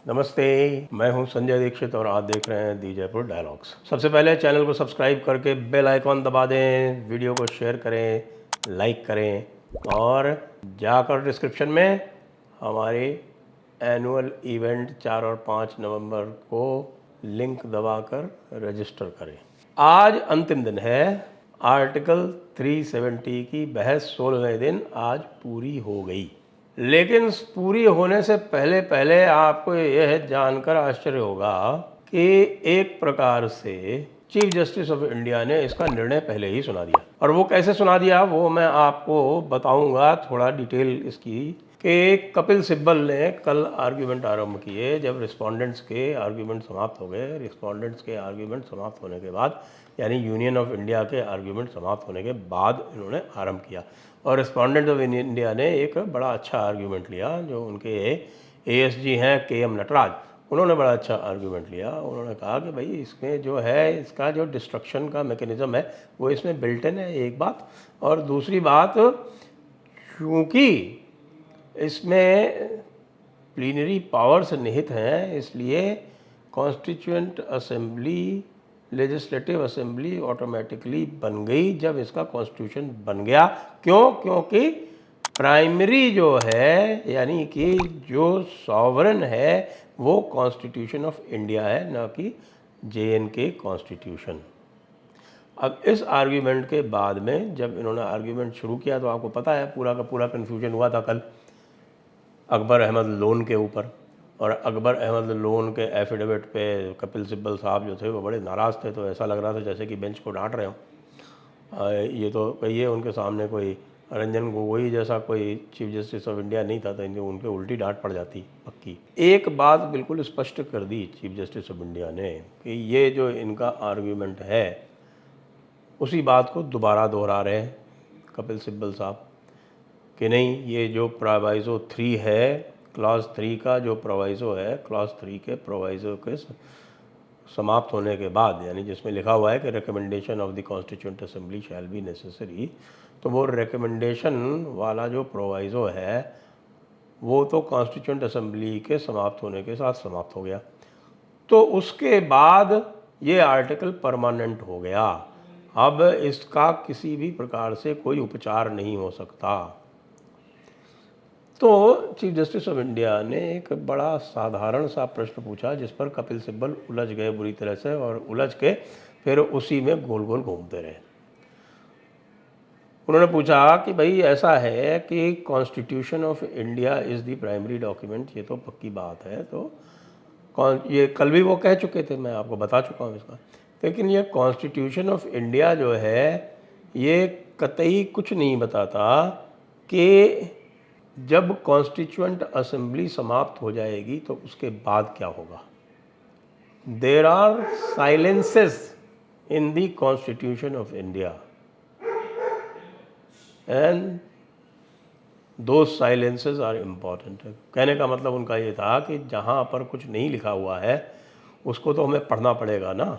नमस्ते, मैं हूं संजय दीक्षित और आप देख रहे हैं दी जयपुर डायलॉग्स। सबसे पहले चैनल को सब्सक्राइब करके बेल आइकॉन दबा दें, वीडियो को शेयर करें, लाइक करें और जाकर डिस्क्रिप्शन में हमारे एनुअल इवेंट 4 और 5 नवंबर को लिंक दबाकर रजिस्टर करें। आज अंतिम दिन है। आर्टिकल 370 की बहस 16वें दिन आज पूरी हो गई, लेकिन पूरी होने से पहले पहले आपको यह जानकर आश्चर्य होगा कि एक प्रकार से चीफ जस्टिस ऑफ इंडिया ने इसका निर्णय पहले ही सुना दिया। और वो कैसे सुना दिया वो मैं आपको बताऊंगा थोड़ा डिटेल इसकी, कि कपिल सिब्बल ने कल आर्ग्यूमेंट आरंभ किए। जब रिस्पोंडेंट्स के आर्ग्यूमेंट समाप्त हो गए, रिस्पोंडेंट्स के आर्ग्यूमेंट समाप्त होने के बाद यानी यूनियन ऑफ इंडिया के आर्ग्यूमेंट समाप्त होने के बाद इन्होंने आरंभ किया। और रिस्पोंडेंट ऑफ इंडिया ने एक बड़ा अच्छा आर्ग्यूमेंट लिया। जो उनके एएसजी हैं KM नटराज, उन्होंने बड़ा अच्छा आर्ग्यूमेंट लिया। उन्होंने कहा कि भाई इसमें जो है, इसका जो डिस्ट्रक्शन का मैकेनिज़्म है वो इसमें बिल्ट इन है, एक बात। और दूसरी बात, क्योंकि इसमें प्लीनरी पावर्स निहित हैं, इसलिए constituent assembly, legislative assembly automatically बन गई जब इसका कॉन्स्टिट्यूशन बन गया। क्यों? क्योंकि प्राइमरी जो है यानी कि जो सॉवरन है वो कॉन्स्टिट्यूशन ऑफ इंडिया है, ना कि JNK कॉन्स्टिट्यूशन। अब इस आर्ग्यूमेंट के बाद में जब इन्होंने आर्ग्यूमेंट शुरू किया तो आपको पता है पूरा का पूरा कन्फ्यूजन हुआ था कल अकबर अहमद लोन के ऊपर। और अकबर अहमद लोन के एफिडेविट पे कपिल सिब्बल साहब जो थे वो बड़े नाराज़ थे। तो ऐसा लग रहा था जैसे कि बेंच को डांट रहे हो। ये तो कहिए उनके सामने कोई रंजन गोगोई जैसा कोई चीफ जस्टिस ऑफ इंडिया नहीं था, तो इनके उनके उल्टी डांट पड़ जाती पक्की। एक बात बिल्कुल स्पष्ट कर दी चीफ जस्टिस ऑफ इंडिया ने कि ये जो इनका आर्ग्यूमेंट है उसी बात को दोबारा दोहरा रहे हैं कपिल सिब्बल साहब कि नहीं, ये जो प्रोवाइज़ो 3 है, क्लॉज 3 का जो प्रोवाइज़ो है, क्लॉज 3 के प्रोवाइज़ो के समाप्त होने के बाद, यानी जिसमें लिखा हुआ है कि recommendation of the constituent assembly shall be necessary, तो वो रिकमेंडेशन वाला जो प्रोवाइज़ो है वो तो कॉन्स्टिट्यूएंट असेंबली के समाप्त होने के साथ समाप्त हो गया। तो उसके बाद ये आर्टिकल परमानेंट हो गया। अब इसका किसी भी प्रकार से कोई उपचार नहीं हो सकता। तो चीफ जस्टिस ऑफ इंडिया ने एक बड़ा साधारण सा प्रश्न पूछा जिस पर कपिल सिब्बल उलझ गए बुरी तरह से, और उलझ के फिर उसी में गोल गोल घूमते रहे। उन्होंने पूछा कि भाई ऐसा है कि constitution of India is the primary document, ये तो पक्की बात है। तो ये कल भी वो कह चुके थे, मैं आपको बता चुका हूँ इसका। लेकिन ये कॉन्स्टिट्यूशन ऑफ इंडिया जो है ये कतई कुछ नहीं बताता कि जब कॉन्स्टिट्यूएंट असेंबली समाप्त हो जाएगी तो उसके बाद क्या होगा। There are silences in the constitution of India and though silences are important. कहने का मतलब उनका ये था कि जहाँ पर कुछ नहीं लिखा हुआ है उसको तो हमें पढ़ना पड़ेगा ना।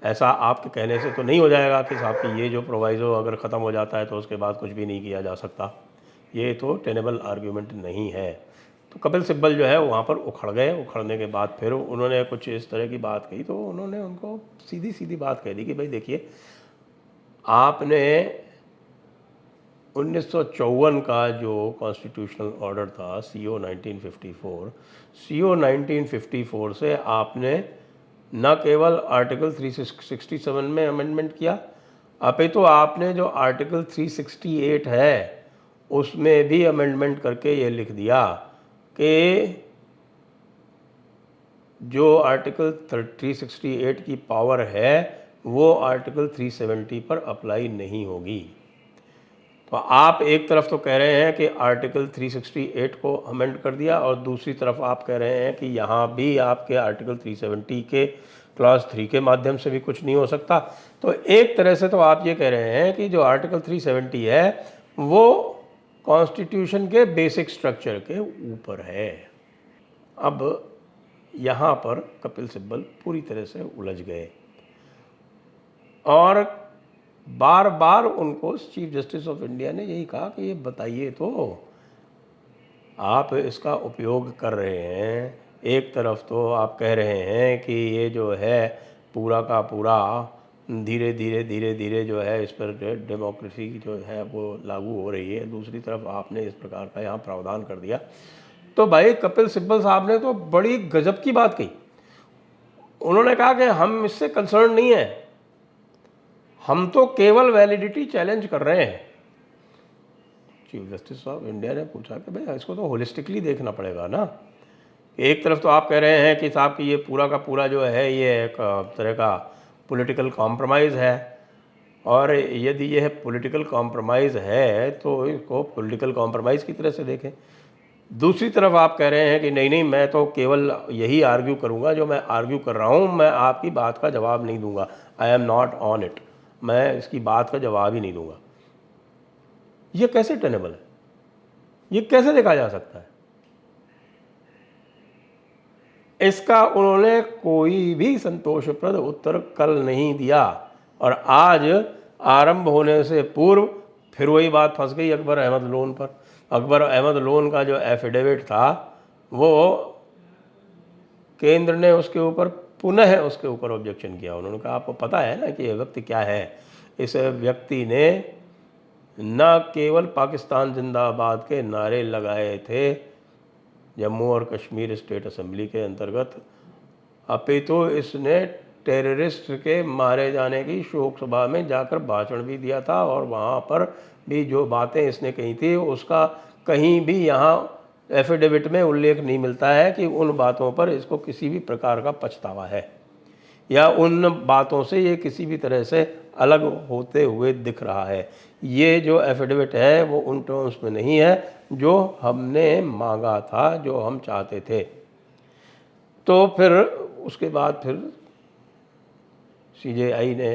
ऐसा आपके कहने से तो नहीं हो जाएगा कि साहब कि ये जो प्रोवाइज़ो अगर ख़त्म हो जाता है तो उसके बाद कुछ भी नहीं किया जा सकता। ये तो टेनेबल आर्ग्यूमेंट नहीं है। तो कपिल सिब्बल जो है वहाँ पर उखड़ गए। उखड़ने के बाद फिर उन्होंने कुछ इस तरह की बात कही। तो उन्होंने उनको सीधी सीधी बात कह दी कि भाई देखिए, आपने 1954 का जो कॉन्स्टिट्यूशनल ऑर्डर था CO 1954 से आपने न केवल आर्टिकल 367 में अमेंडमेंट किया, अपितु आपने जो आर्टिकल 368 है उसमें भी अमेंडमेंट करके ये लिख दिया कि जो आर्टिकल 368 की पावर है वो आर्टिकल 370 पर अप्लाई नहीं होगी। तो आप एक तरफ तो कह रहे हैं कि आर्टिकल 368 को अमेंड कर दिया और दूसरी तरफ आप कह रहे हैं कि यहाँ भी आपके आर्टिकल 370 के क्लॉज 3 के माध्यम से भी कुछ नहीं हो सकता। तो एक तरह से तो आप ये कह रहे हैं कि जो आर्टिकल 370 है वो कॉन्स्टिट्यूशन के बेसिक स्ट्रक्चर के ऊपर है। अब यहाँ पर कपिल सिब्बल पूरी तरह से उलझ गए और बार बार उनको चीफ जस्टिस ऑफ इंडिया ने यही कहा कि ये बताइए तो, आप इसका उपयोग कर रहे हैं एक तरफ तो आप कह रहे हैं कि ये जो है पूरा का पूरा धीरे धीरे धीरे धीरे जो है इस पर डेमोक्रेसी जो है वो लागू हो रही है, दूसरी तरफ आपने इस प्रकार का यहाँ प्रावधान कर दिया। तो भाई कपिल सिब्बल साहब ने तो बड़ी गजब की बात कही। उन्होंने कहा कि हम इससे कंसर्न नहीं है, हम तो केवल वैलिडिटी चैलेंज कर रहे हैं। चीफ जस्टिस ऑफ इंडिया ने पूछा कि भाई इसको तो होलिस्टिकली देखना पड़ेगा ना। एक तरफ तो आप कह रहे हैं कि साहब कि ये पूरा का पूरा जो है ये एक तरह का पॉलिटिकल कॉम्प्रोमाइज़ है, और यदि यह पॉलिटिकल कॉम्प्रोमाइज़ है तो इसको पॉलिटिकल कॉम्प्रोमाइज़ की तरह से देखें। दूसरी तरफ आप कह रहे हैं कि नहीं नहीं, मैं तो केवल यही आर्ग्यू करूंगा जो मैं आर्ग्यू कर रहा हूं, मैं आपकी बात का जवाब नहीं दूंगा, I am not on it, मैं इसकी बात का जवाब ही नहीं दूंगा। ये कैसे टेनेबल है? ये कैसे देखा जा सकता है? इसका उन्होंने कोई भी संतोषप्रद उत्तर कल नहीं दिया, और आज आरंभ होने से पूर्व फिर वही बात फंस गई अकबर अहमद लोन पर। अकबर अहमद लोन का जो एफिडेविट था वो केंद्र ने उसके ऊपर पुनः उसके ऊपर ऑब्जेक्शन किया। उन्होंने कहा आपको पता है ना कि ये व्यक्ति क्या है? इस व्यक्ति ने न केवल पाकिस्तान जिंदाबाद के नारे लगाए थे जम्मू और कश्मीर स्टेट असेंबली के अंतर्गत, अपितु इसने टेररिस्ट के मारे जाने की शोक सभा में जाकर भाषण भी दिया था, और वहाँ पर भी जो बातें इसने कही थी उसका कहीं भी यहाँ एफिडेविट में उल्लेख नहीं मिलता है कि उन बातों पर इसको किसी भी प्रकार का पछतावा है, या उन बातों से ये किसी भी तरह से अलग होते हुए दिख रहा है। ये जो एफिडेविट है वो उन टर्म्स में नहीं है जो हमने मांगा था, जो हम चाहते थे। तो फिर उसके बाद फिर सीजेआई ने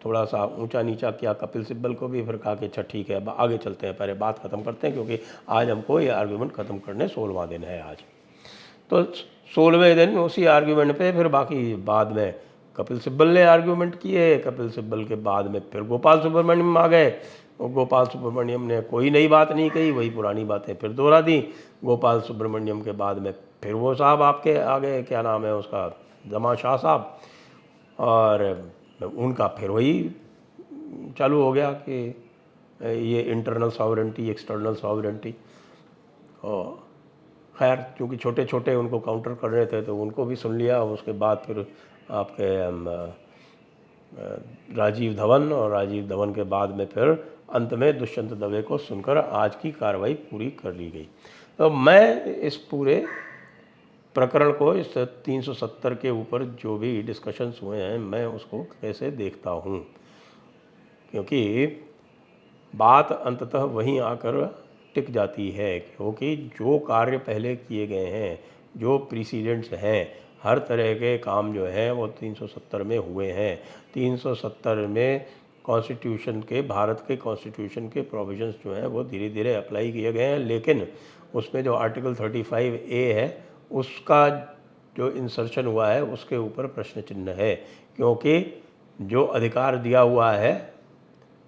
थोड़ा सा ऊंचा नीचा किया कपिल सिब्बल को भी, फिर कहा कि अच्छा ठीक है आगे चलते हैं, पहले बात ख़त्म करते हैं, क्योंकि आज हमको ये आर्ग्यूमेंट ख़त्म करने 16वां दिन है आज। तो 16वें दिन उसी आर्ग्यूमेंट पे फिर बाकी बाद में कपिल सिब्बल ने आर्ग्यूमेंट किए। कपिल सिब्बल के बाद में फिर गोपाल सुब्रमण्यम आ गए, और गोपाल सुब्रमण्यम ने कोई नई बात नहीं कही, वही पुरानी बातें फिर दोहरा दी। गोपाल सुब्रमण्यम के बाद में फिर वो साहब आपके आ गए, क्या नाम है उसका, जमा शाह साहब, और उनका फिर वही चालू हो गया कि ये इंटरनल सॉवरेंटी एक्सटर्नल सॉवरेंटी। और खैर चूँकि छोटे छोटे उनको काउंटर कर रहे थे तो उनको भी सुन लिया। उसके बाद फिर आपके राजीव धवन, और राजीव धवन के बाद में फिर अंत में दुष्यंत दवे को सुनकर आज की कार्रवाई पूरी कर ली गई। तो मैं इस पूरे प्रकरण को, इस 370 के ऊपर जो भी डिस्कशंस हुए हैं, मैं उसको कैसे देखता हूँ, क्योंकि बात अंततः वहीं आकर टिक जाती है, क्योंकि जो कार्य पहले किए गए हैं, जो प्रीसीडेंट्स हैं, हर तरह के काम जो हैं वो 370 में हुए हैं। 370 में कॉन्स्टिट्यूशन के, भारत के कॉन्स्टिट्यूशन के प्रोविजंस जो हैं वो धीरे धीरे अप्लाई किए गए हैं, लेकिन उसमें जो आर्टिकल 35A है उसका जो इंसर्शन हुआ है उसके ऊपर प्रश्न चिन्ह है, क्योंकि जो अधिकार दिया हुआ है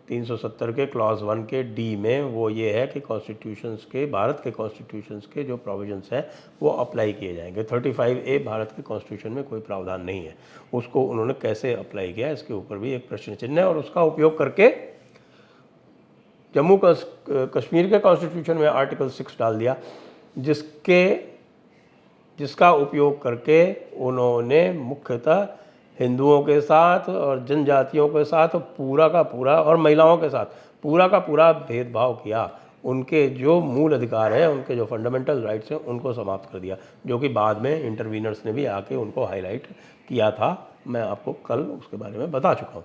370 के क्लॉज 1 के डी में वो ये है कि कॉन्स्टिट्यूशंस के, भारत के कॉन्स्टिट्यूशंस के जो प्रोविजंस हैं वो अप्लाई किए जाएंगे। 35A भारत के कॉन्स्टिट्यूशन में कोई प्रावधान नहीं है, उसको उन्होंने कैसे अप्लाई किया इसके ऊपर भी एक प्रश्न चिन्ह है। और उसका उपयोग करके जम्मू कश्मीर के कॉन्स्टिट्यूशन में आर्टिकल 6 डाल दिया, जिसका उपयोग करके उन्होंने मुख्यतः हिंदुओं के साथ और जनजातियों के साथ पूरा का पूरा, और महिलाओं के साथ पूरा का पूरा भेदभाव किया। उनके जो मूल अधिकार हैं, उनके जो फंडामेंटल राइट्स हैं, उनको समाप्त कर दिया, जो कि बाद में इंटरवीनर्स ने भी आके उनको हाईलाइट किया था। मैं आपको कल उसके बारे में बता चुका हूँ।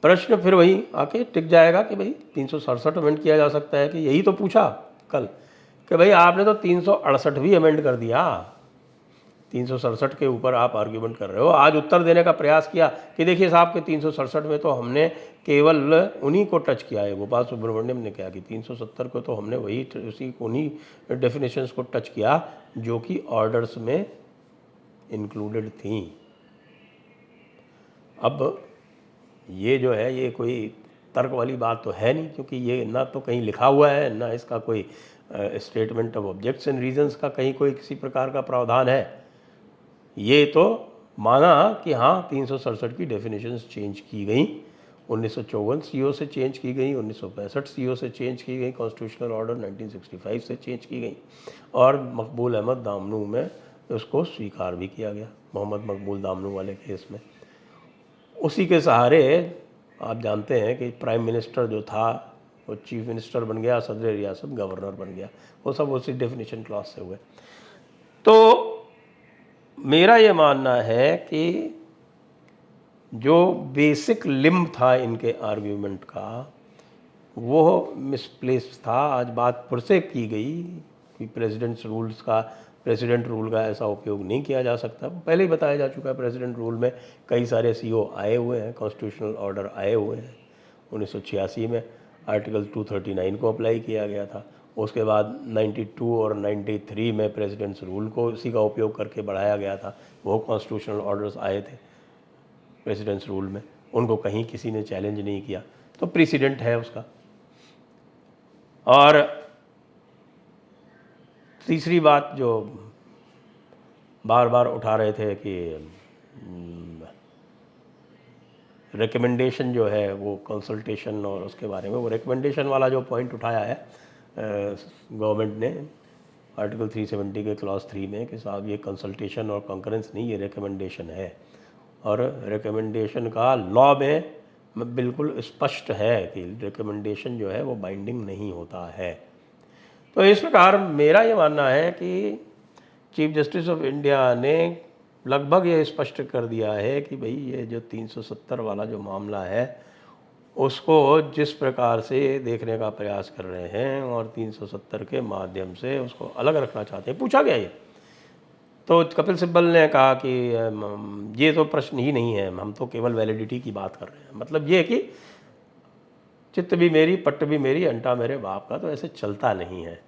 प्रश्न फिर वही आके टिक जाएगा कि भाई 367 अमेंड किया जा सकता है कि, यही तो पूछा कल कि भाई आपने तो 368 भी अमेंड कर दिया, 367 के ऊपर आप आर्ग्यूमेंट कर रहे हो। आज उत्तर देने का प्रयास किया कि देखिए साहब के 367 में तो हमने केवल उन्हीं को टच किया है। गोपाल सुब्रमण्यम ने क्या कि 370 को तो हमने वही उसी उन्हीं डेफिनेशंस को टच किया जो कि ऑर्डर्स में इंक्लूडेड थी। अब ये जो है ये कोई तर्क वाली बात तो है नहीं, क्योंकि ये ना तो कहीं लिखा हुआ है, ना इसका कोई statement of objects and reasons का कहीं कोई किसी प्रकार का प्रावधान है। ये तो माना कि हाँ 367 की डेफिनेशंस चेंज की गई, 1954 सीओ से चेंज की गई, 1965 सीओ से चेंज की गई, कॉन्स्टिट्यूशनल ऑर्डर 1965 से चेंज की गई, और मकबूल अहमद दामनू में उसको स्वीकार भी किया गया, मोहम्मद मकबूल दामनू वाले केस में। उसी के सहारे आप जानते हैं कि प्राइम मिनिस्टर जो था वो चीफ मिनिस्टर बन गया, सदर रियासत गवर्नर बन गया, वो सब उसी डेफिनेशन क्लॉज से हुए। तो मेरा ये मानना है कि जो बेसिक लिम्ब था इनके आर्ग्यूमेंट का वो मिसप्लेस था। आज बात फिर से की गई कि प्रेसिडेंट रूल का ऐसा उपयोग नहीं किया जा सकता। पहले ही बताया जा चुका है, प्रेसिडेंट रूल में कई सारे सीओ आए हुए हैं, कॉन्स्टिट्यूशनल ऑर्डर आए हुए हैं। 1986 में आर्टिकल 239 को अप्लाई किया गया था, उसके बाद 92 और 93 में प्रेसिडेंट्स रूल को इसी का उपयोग करके बढ़ाया गया था। वो कॉन्स्टिट्यूशनल ऑर्डर्स आए थे प्रेसिडेंट्स रूल में, उनको कहीं किसी ने चैलेंज नहीं किया, तो प्रेसिडेंट है उसका। और तीसरी बात जो बार बार उठा रहे थे कि रिकमेंडेशन जो है वो कंसल्टेशन, और उसके बारे में वो रिकमेंडेशन वाला जो पॉइंट उठाया है गवर्नमेंट ने आर्टिकल 370 के क्लॉज 3 में कि साहब ये कंसल्टेशन और कंकरेंस नहीं, ये रिकमेंडेशन है। और रिकमेंडेशन का लॉ में बिल्कुल स्पष्ट है कि रिकमेंडेशन जो है वो बाइंडिंग नहीं होता है। तो इस प्रकार मेरा ये मानना है कि चीफ जस्टिस ऑफ इंडिया ने लगभग ये स्पष्ट कर दिया है कि भाई ये जो 370 वाला जो मामला है उसको जिस प्रकार से देखने का प्रयास कर रहे हैं और 370 के माध्यम से उसको अलग रखना चाहते हैं। पूछा गया ये, तो कपिल सिब्बल ने कहा कि ये तो प्रश्न ही नहीं है, हम तो केवल वैलिडिटी की बात कर रहे हैं। मतलब ये कि चित्त भी मेरी पट्ट भी मेरी अंटा मेरे बाप का, तो ऐसे चलता नहीं है।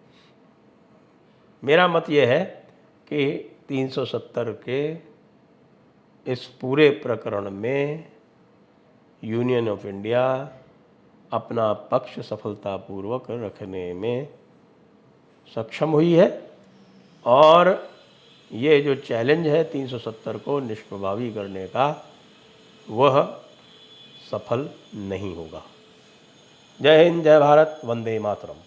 मेरा मत ये है कि 370 के इस पूरे प्रकरण में यूनियन ऑफ इंडिया अपना पक्ष सफलतापूर्वक रखने में सक्षम हुई है, और ये जो चैलेंज है 370 को निष्प्रभावी करने का वह सफल नहीं होगा। जय हिंद, जय भारत, वंदे मातरम।